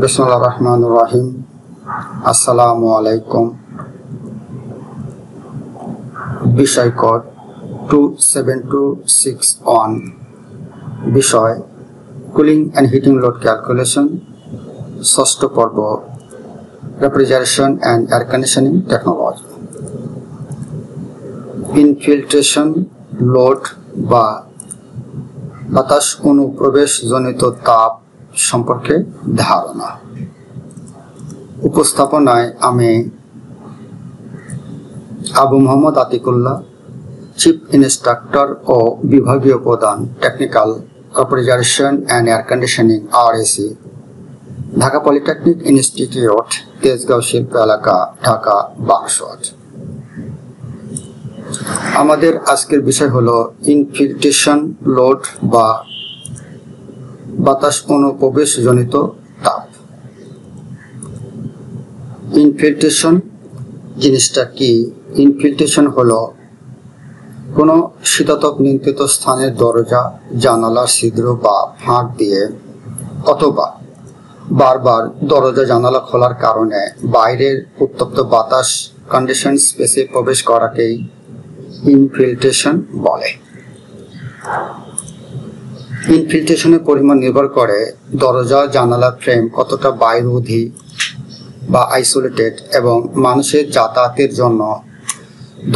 বিসমিল্লাহির রহমানির রহিম। আসসালামু আলাইকুম। বিষয় কোড 27261, বিষয় cooling and heating load calculation, ষষ্ঠ পর্ব, refrigeration and air conditioning technology. Infiltration load বা বাতাস অনুপ্রবেশজনিত তাপ সম্পর্কে ধারণা। উপস্থাপনায় আমি আবু মোহাম্মদ আতিকুল্লাহ, চিফ ইনস্ট্রাক্টর ও বিভাগীয় প্রধান, technical refrigeration and air conditioning RAC, Dhaka polytechnic institute, Tejgaon শিল্প এলাকা, ঢাকা 62। আমাদের আজকের বিষয় হলো ইনফিল্ট্রেশন লোড বা বাতাস অনুপ্রবেশজনিত তাপ। ইনফিল্ট্রেশন জিনিসটা কি? ইনফিল্ট্রেশন হলো কোনো শীতাতপ নিয়ন্ত্রিত স্থানের দরজা, জানালার ছিদ্র বা ফাঁক দিয়ে অথবা বারবার দরজা জানালা খোলার কারণে বাইরের উত্তপ্ত বাতাস কন্ডিশন স্পেসে প্রবেশ করাকেই ইনফিল্ট্রেশন বলে। ইনফিল্ট্রেশনের পরিমাণ নির্ভর করে দরজা জানালার ফ্রেম কতটা বায়ুরোধী বা আইসোলেটেড এবং মানুষের যাতায়াতের জন্য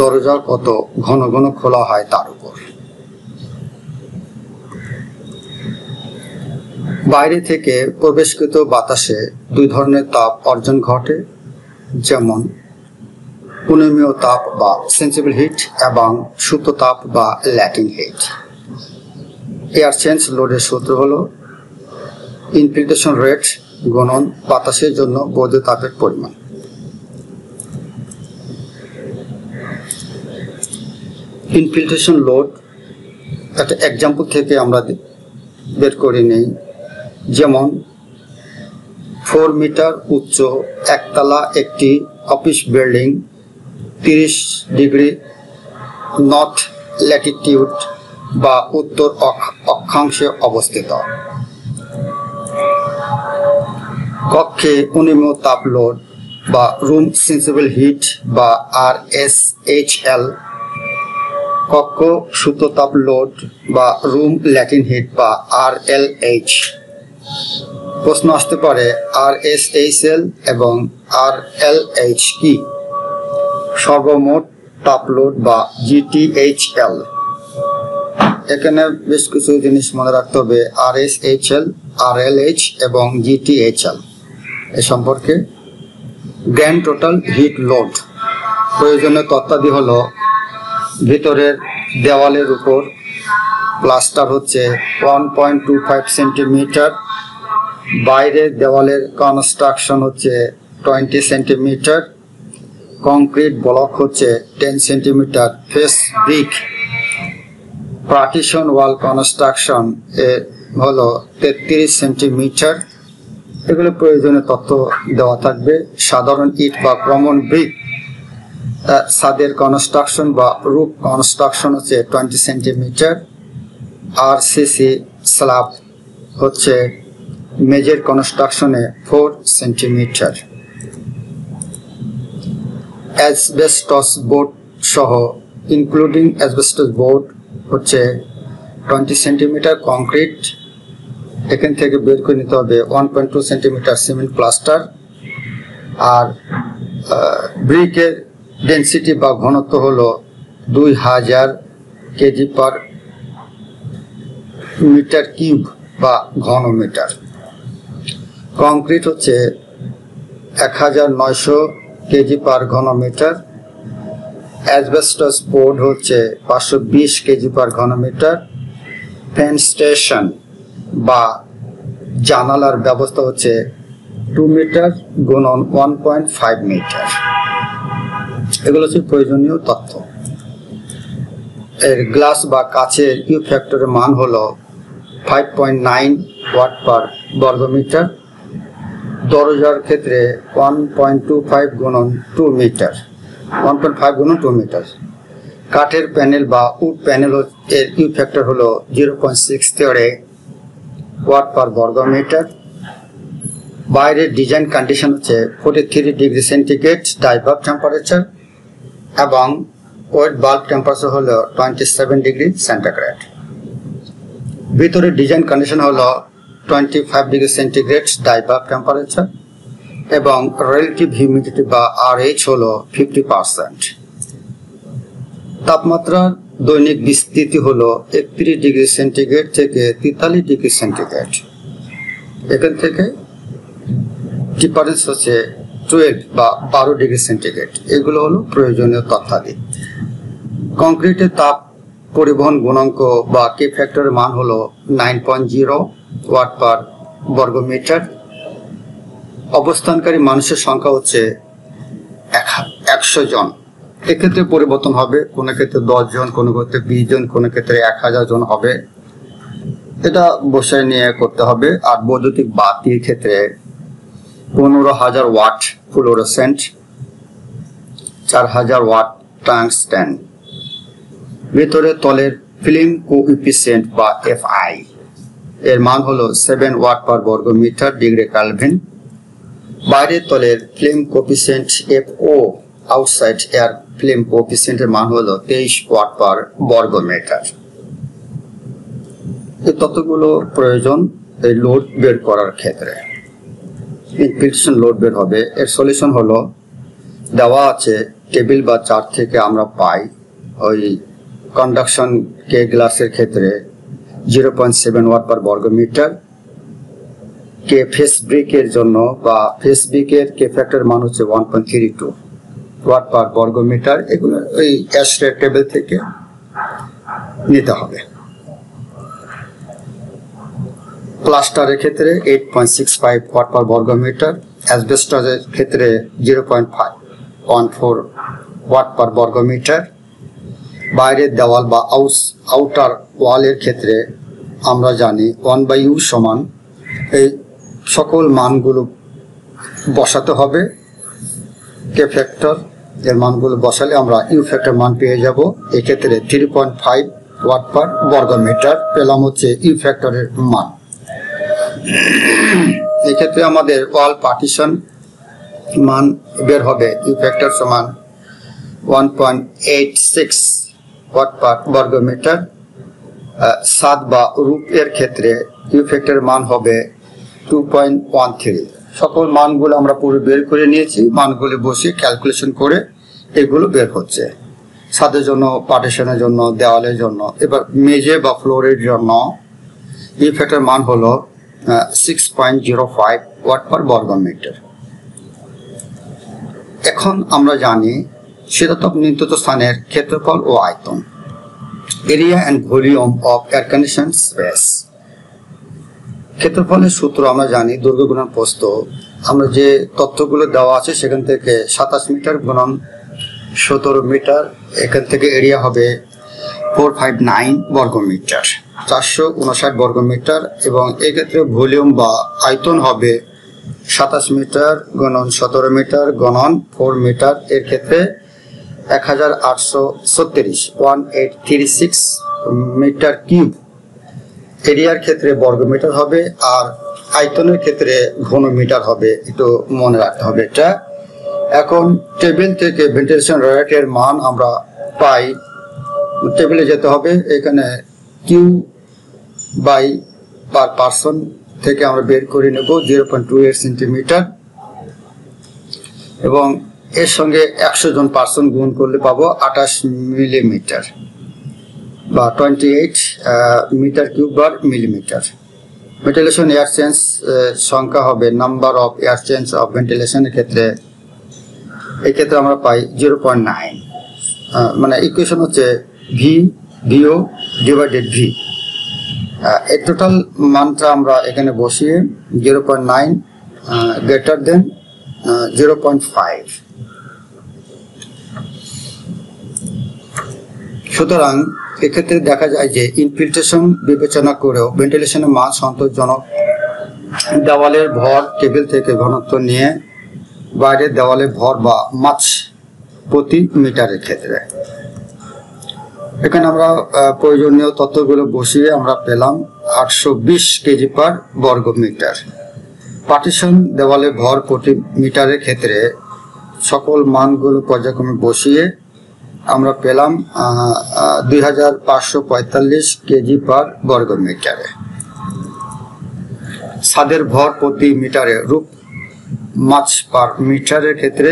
দরজা কত ঘন ঘন খোলা হয় তার উপর। বাইরে থেকে প্রবেশকৃত বাতাসে দুই ধরনের তাপ অর্জন ঘটে, যেমন অনুমেয় তাপ বা সেন্সিবল হিট এবং সুপ্ত তাপ বা ল্যাটিং হিট। এয়ার চেঞ্জ লোডের সূত্র হলো ইনফিল্ট্রেশন রেট গুণন বাতাসের জন্য বৈধ তাপের পরিমাণ। ইনফিল্ট্রেশন লোড একটা এক্সাম্পল থেকে আমরা বের করে নেই, যেমন 4 মিটার উচ্চ একতলা একটি office building 30 degree north Latitude বা উত্তর অক্ষাংশে অবস্থিত। কক্ষে অনুমেয় তাপ লোড বা রুম সেন্সিবল হিট বা RSHL, কক্ষ সুপ্ত তাপ লোড বা রুম ল্যাটিন হিট বা RLH। প্রশ্ন আসতে পারে RSHL এবং RLH কি? সর্বমোট তাপ লোড বা GTHL। এখানে বেশ কিছু জিনিস মনে রাখতে হবে। RSHL, RLH এবং GTHL এ সম্পর্কে। গ্র্যান্ড টোটাল হিট লোড প্রয়োজনীয় তথ্যাদি হলো ভিতরের দেওয়ালের উপর প্লাস্টার হচ্ছে 1.25 সেন্টিমিটার, বাইরের দেওয়ালের কনস্ট্রাকশন হচ্ছে 20 সেন্টিমিটার, কংক্রিট ব্লক হচ্ছে 10 সেন্টিমিটার, ফেস ব্রিক পার্টিশন ওয়াল কনস্ট্রাকশন হলো 33 সেন্টিমিটার। এগুলো প্রয়োজনীয় তথ্য দেওয়া থাকবে। সাধারণ ইট বা কমন ব্রিক ছাদের কনস্ট্রাকশন বা রুফ কনস্ট্রাকশন হচ্ছে 20 সেন্টিমিটার। RCC স্ল্যাব হচ্ছে মেজর কনস্ট্রাকশনে 4 সেন্টিমিটার। অ্যাসবেস্টস বোর্ড সহ ইনক্লুডিং অ্যাসবেস্টস বোর্ড হচ্ছে 20 সেন্টিমিটার। কংক্রিট এখান থেকে বের করে নিতে হবে 1.2 সেন্টিমিটার সিমেন্ট প্লাস্টার। আর ব্রিকের ডেন্সিটি বা ঘনত্ব হলো 2000 কেজি পার মিটার কিউব বা ঘন মিটার। কংক্রিট হচ্ছে 1900 কেজি পার ঘন মিটার। অ্যাসবেস্টস বোর্ড হচ্ছে 520 কেজি পার ঘন মিটার। ফেনস্টেশন বা জানালার ব্যবস্থা হচ্ছে 2 মিটার গুণন 1.5 মিটার। এগুলো হচ্ছে প্রয়োজনীয় তথ্য। এর গ্লাস বা কাচের ইউ ফ্যাক্টরের মান হলো 5.9 ওয়াট পার বর্গমিটার। দরজার ক্ষেত্রে 1.25 গুণন 2 মিটার, 1.5 গুণন 2 মিটার। কাঠের প্যানেল বা উড প্যানেল এর ইউ ফ্যাক্টর হলো 0.63 ওয়াট পার বর্গ মিটার। বাইরের ডিজাইন কন্ডিশন হচ্ছে 43 degree centigrade die bulb temperature এবং ওয়েট বাল্ব টেম্পারেচার হলো 27 ডিগ্রি সেন্টিগ্রেড। ভিতরে ডিজাইন কন্ডিশন হলো 25 degree centigrade die bulb temperature এবং রিলেটিভ হিউমিডিটি বা RH হলো 50%। তাপমাত্রার দৈনিক বিস্তৃতি হলো 31 ডিগ্রি সেন্টিগ্রেড থেকে 43 ডিগ্রি সেন্টিগ্রেড। এখান থেকে ডিফারেন্স হচ্ছে 12 বা 12 ডিগ্রি সেন্টিগ্রেড। এগুলো হলো প্রয়োজনীয় তথ্যাদি। কংক্রিটের তাপ পরিবহন গুণাঙ্ক বা কে ফ্যাক্টরের মান হলো 9.0 ওয়াট পার বর্গ মিটার। অবস্থানকারী মানুষের সংখ্যা হচ্ছে 100 জন। এক্ষেত্রে পরিবর্তন হবে, কোনো ক্ষেত্রে 10 জন, কোনো ক্ষেত্রে 20 জন, কোনো ক্ষেত্রে 1000 জন হবে। এটা বসায় নিয়ে করতে হবে। আর বৈদ্যুতিক বাতির ক্ষেত্রে 15,000 ওয়াট ফ্লোরোসেন্ট, 4000 ওয়াট টাংস্টেন। ভেতরে তলের ফিল্ম কোএফিসিয়েন্ট বা FI এর মান হলো 7 ওয়াট পার বর্গ মিটার ডিগ্রি কেলভিন। বাইরের তলের film coefficient FO outside air film কোএফিসিয়েন্টের মান হলো 23 ওয়াট পার বর্গ মিটার। এই তথ্যগুলো প্রয়োজন এই লোড বের করার ক্ষেত্রে। ইনফিল্ট্রেশন লোড বের হবে। এর সলিউশন হলো দেওয়া আছে টেবিল বা চার্ট থেকে আমরা পাই ওই কন্ডাকশন কে গ্লাসের ক্ষেত্রে 0.7 ওয়াট পার বর্গ মিটার। কে ফেস ব্রিকের জন্য বা ফেস ব্রিকের কে ফ্যাক্টর মান হচ্ছে 1.32 ওয়াট পার বর্গ মিটার। এগুলো ওই অ্যাশরেট টেবিল থেকে নিতে হবে। প্লাস্টারের ক্ষেত্রে 8.65 ওয়াট পার বর্গ মিটার। অ্যাসবেস্টসের ক্ষেত্রে 0.14 ওয়াট পার বর্গ মিটার। বাইরের দেওয়াল বা আউটার ওয়ালের ক্ষেত্রে আমরা জানি 1/u সমান এই সকল মানগুলো বসাতে হবে। কে ফ্যাক্টর এর মানগুলো বসালে আমরা ইউ ফ্যাক্টর মান পেয়ে যাব। এক্ষেত্রে 3.5 ওয়াট পার বর্গ মিটার পেলাম হচ্ছে ইউ ফ্যাক্টরের মান। এক্ষেত্রে আমাদের ওয়াল পার্টিশন মান বের হবে ইউ ফ্যাক্টর সমান 1.86 ওয়াট পার বর্গ মিটার। ছাদ বা রূপ এর ক্ষেত্রে ইউ ফ্যাক্টর মান হবে 2.13। সকল মানগুলো আমরা পুরো বের করে নিয়েছি। মানগুলো বসে ক্যালকুলেশন করে এগুলো বের হচ্ছে। ছাদের জন্য, পার্টিশনের জন্য, দেওয়ালের জন্য। এবার মেঝে বা ফ্লোরের জন্য ইউ ফ্যাক্টর মান হলো 6.05 ওয়াট পার বর্গ মিটার। এখন আমরা জানি শীতাতপ নিয়ন্ত্রিত স্থানের ক্ষেত্রফল ও আয়তন, area and volume of air condition space. ক্ষেত্রফলের সূত্র আমরা জানি দৈর্ঘ্য গুণন প্রস্থ। আমরা যে তথ্যগুলো দেওয়া আছে সেখান থেকে 27 মিটার গুণন 17 মিটার। এখান থেকে এরিয়া হবে 459 বর্গ মিটার, 459 বর্গ মিটার। এবং এক্ষেত্রে ভলিউম বা আয়তন হবে 27 মিটার গুণন 17 মিটার গুণন 4 মিটার। এর ক্ষেত্রে 1836 মিটার কিউব। এরিয়ার ক্ষেত্রে বর্গ মিটার হবে আর আয়তনের ক্ষেত্রে ঘন মিটার হবে। একটু মনে রাখতে হবে এটা। এখন টেবিল থেকে ভেন্টিলেশন রেটের মান আমরা পাই। টেবিলে যেতে হবে, এখানে কিউ বাই পার পার্সন থেকে আমরা বের করে নেব 0.28 সেন্টিমিটার এবং এর সঙ্গে 100 জন পার্সন গুণ করলে পাবো 28 মিলিমিটার বা 28 মিটার কিউব বার মিলিমিটার। ভেন্টিলেশন এয়ার চেঞ্জ সংখ্যা হবে number of air change of ভেন্টিলেশনের ক্ষেত্রে। এই ক্ষেত্রে আমরা পাই 0.9। মানে ইকুয়েশন হচ্ছে ভিও ডিভাইডেড ভি। এই টোটাল মানটা আমরা এখানে বসিয়ে 0.9 গ্রেটার দেন 0.5। সুতরাং এক্ষেত্রে দেখা যায় যে ইনফিল্ট্রেশন বিবেচনা করেও ভেন্টিলেশনের মান সন্তোষজনক। দেওয়ালের ভর টেবিল থেকে ঘনত্ব নিয়ে বাইরের দেওয়ালের ভর বা মাছ প্রতি মিটারের ক্ষেত্রে। এখানে আমরা প্রয়োজনীয় তথ্যগুলো বসিয়ে আমরা পেলাম 820 কেজি পার বর্গ মিটার। পার্টিশন দেওয়ালে ভর প্রতি মিটারের ক্ষেত্রে সকল মানগুলো পর্যায়ক্রমে বসিয়ে আমরা পেলাম 2545 কেজি পার বর্গ মিটারে। ছাদের ভর প্রতি মিটারে রূপ মাছ পার মিটারের ক্ষেত্রে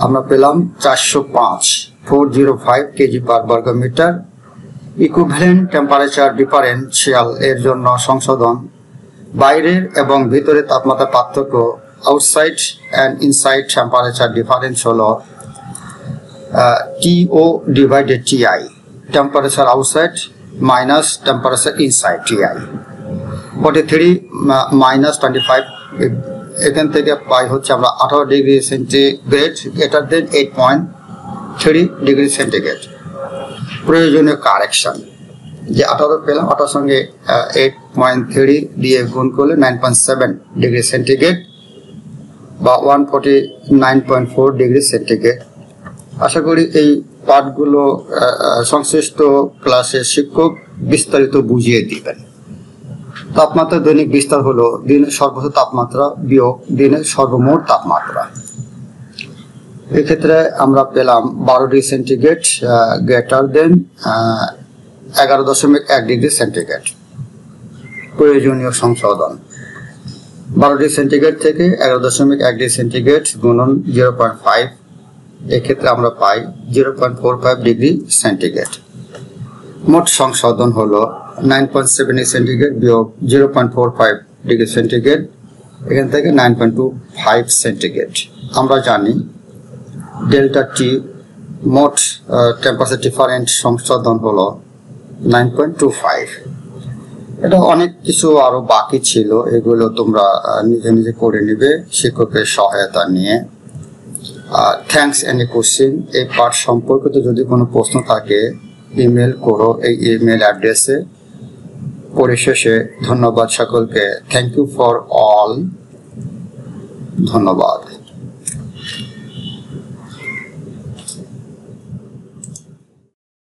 আমরা পেলাম 405 কেজি পার বর্গ মিটার। ইকুইভ্যালেন্ট টেম্পারেচার ডিফারেন্সিয়াল এর জন্য সংশোধন বাইরের এবং ভিতরের তাপমাত্রা পার্থক্য outside and inside temperature difference হলো TO divided TI, temperature outside minus temperature inside TI। 43 minus 25 এখান থেকে পাই হচ্ছে আমরা 18 degree centigrade greater than 8.3 degree centigrade. প্রয়োজনীয় কারেকশন যে 18 পেলাম, 18 সঙ্গে 8.3 দিয়ে গুণ করলে 9.7 ডিগ্রি সেন্টিগ্রেড বা 149.4 ডিগ্রি সেন্টিগ্রেড। আশা করি এই পাঠগুলো সংশ্লিষ্ট ক্লাসের শিক্ষক বিস্তারিত বুঝিয়ে দিবেন। তাপমাত্রা দৈনিক বিস্তার হলো দিনের সর্বোচ্চ তাপমাত্রা বিয়োগ দিনের সর্বমোট তাপমাত্রা। এক্ষেত্রে আমরা পেলাম 12 degree centigrade greater than 11.1 degree centigrade. প্রয়োজনীয় সংশোধন 12 ডিগ্রি সেন্টিগ্রেড থেকে 11.1 ডিগ্রি সেন্টিগ্রেড গুণন 0.5, এক্ষেত্রে আমরা পাই 0.45 ডিগ্রি সেন্টিগ্রেড। মোট সংশোধন হলো 9.7 ডিগ্রি সেন্টিগ্রেড বিয়োগ 0.45 ডিগ্রি সেন্টিগ্রেড, এখান থেকে 9.25 সেন্টিগ্রেড। আমরা জানি ডেল্টা টি মোট টেম্পারেচার ডিফারেন্স সংশোধন হলো 9.25। এটা অনেক কিছু আরো বাকি ছিল, এগুলো তোমরা নিজে নিজে করে নিবে শিক্ষকের সহায়তা নিয়ে। থ্যাঙ্কস। এনি কোশ্চেন, এই পাঠ সম্পর্কিত যদি কোনো প্রশ্ন থাকে ইমেল করো এই ইমেল অ্যাড্রেসে। পরিশেষে ধন্যবাদ সকলকে। Thank you for all. ধন্যবাদ।